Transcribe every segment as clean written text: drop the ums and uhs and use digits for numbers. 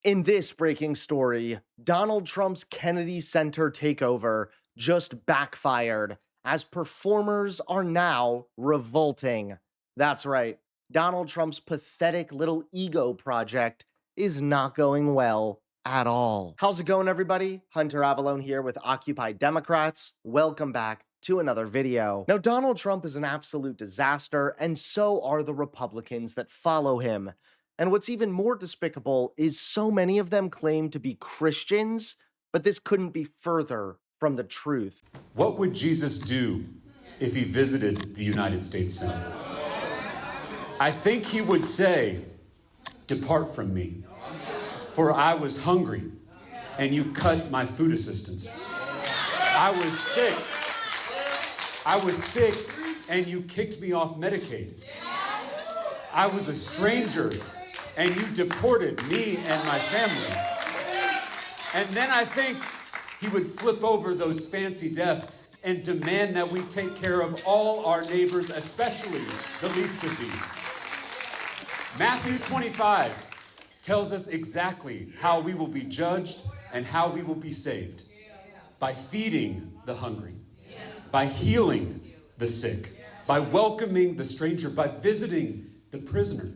In this breaking story, Donald Trump's Kennedy Center takeover just backfired as performers are now revolting. That's right, Donald Trump's pathetic little ego project is not going well at all. How's it going, everybody? Hunter Avalone here with Occupy Democrats. Welcome back to another video. Now, Donald Trump is an absolute disaster, and so are the Republicans that follow him. And what's even more despicable is so many of them claim to be Christians, but this couldn't be further from the truth. What would Jesus do if he visited the United States Senate? I think he would say, "Depart from me, for I was hungry, and you cut my food assistance. I was sick, and you kicked me off Medicaid. I was a stranger, and you deported me and my family." And then I think he would flip over those fancy desks and demand that we take care of all our neighbors, especially the least of these. Matthew 25 tells us exactly how we will be judged and how we will be saved. By feeding the hungry, by healing the sick, by welcoming the stranger, by visiting the prisoner.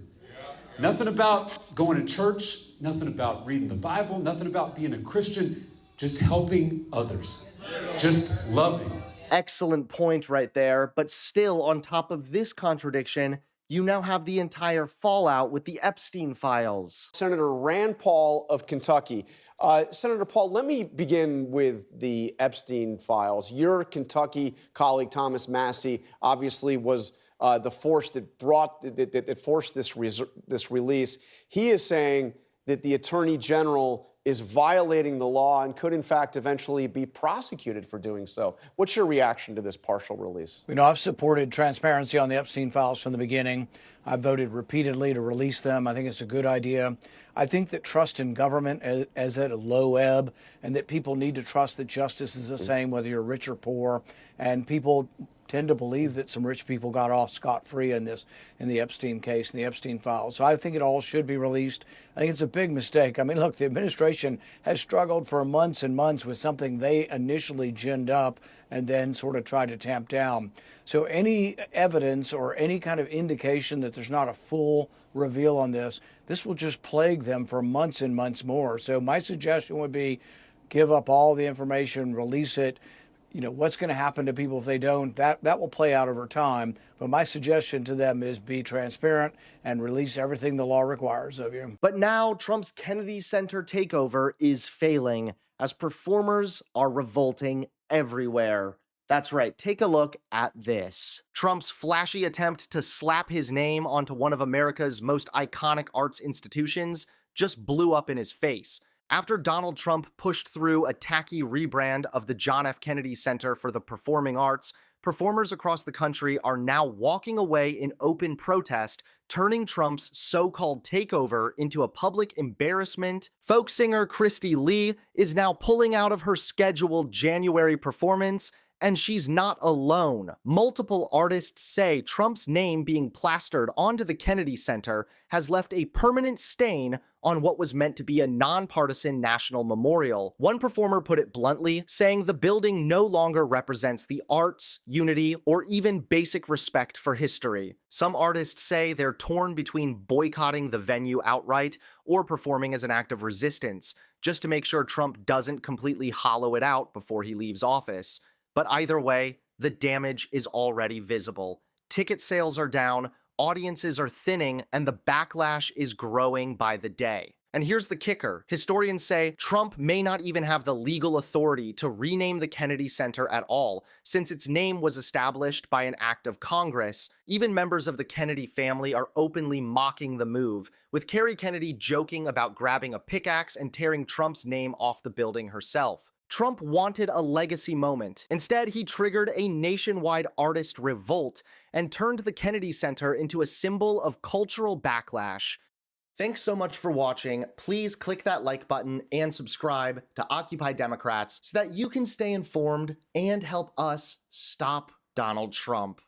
Nothing about going to church, nothing about reading the Bible, nothing about being a Christian, just helping others, just loving. Excellent point right there, but still, on top of this contradiction, you now have the entire fallout with the Epstein files. Senator Rand Paul of Kentucky. Senator Paul, let me begin with the Epstein files. Your Kentucky colleague, Thomas Massie, obviously was the force that forced this release. He is saying that the Attorney General is violating the law and could, in fact, eventually be prosecuted for doing so. What's your reaction to this partial release? You know, I've supported transparency on the Epstein files from the beginning. I've voted repeatedly to release them. I think it's a good idea. I think that trust in government is at a low ebb, and that people need to trust that justice is the same whether you're rich or poor. And people tend to believe that some rich people got off scot-free in the Epstein case, in the Epstein files. So I think it all should be released. I think it's a big mistake. I mean, look, the administration has struggled for months and months with something they initially ginned up and then sort of tried to tamp down. So any evidence or any kind of indication that there's not a full reveal on this will just plague them for months and months more. So my suggestion would be give up all the information, release it. You know, what's going to happen to people if they don't, that will play out over time. But my suggestion to them is be transparent and release everything the law requires of you. But now Trump's Kennedy Center takeover is failing as performers are revolting everywhere. That's right, take a look at this. Trump's flashy attempt to slap his name onto one of America's most iconic arts institutions just blew up in his face. After Donald Trump pushed through a tacky rebrand of the John F. Kennedy Center for the Performing Arts, performers across the country are now walking away in open protest, turning Trump's so-called takeover into a public embarrassment. Folk singer Christy Lee is now pulling out of her scheduled January performance, and she's not alone. Multiple artists say Trump's name being plastered onto the Kennedy Center has left a permanent stain on what was meant to be a nonpartisan national memorial. One performer put it bluntly, saying the building no longer represents the arts, unity, or even basic respect for history. Some artists say they're torn between boycotting the venue outright or performing as an act of resistance, just to make sure Trump doesn't completely hollow it out before he leaves office. But either way, the damage is already visible. Ticket sales are down, audiences are thinning, and the backlash is growing by the day. And here's the kicker. Historians say Trump may not even have the legal authority to rename the Kennedy Center at all, since its name was established by an act of Congress. Even members of the Kennedy family are openly mocking the move, with Kerry Kennedy joking about grabbing a pickaxe and tearing Trump's name off the building herself. Trump wanted a legacy moment. Instead, he triggered a nationwide artist revolt and turned the Kennedy Center into a symbol of cultural backlash. Thanks so much for watching. Please click that like button and subscribe to Occupy Democrats so that you can stay informed and help us stop Donald Trump.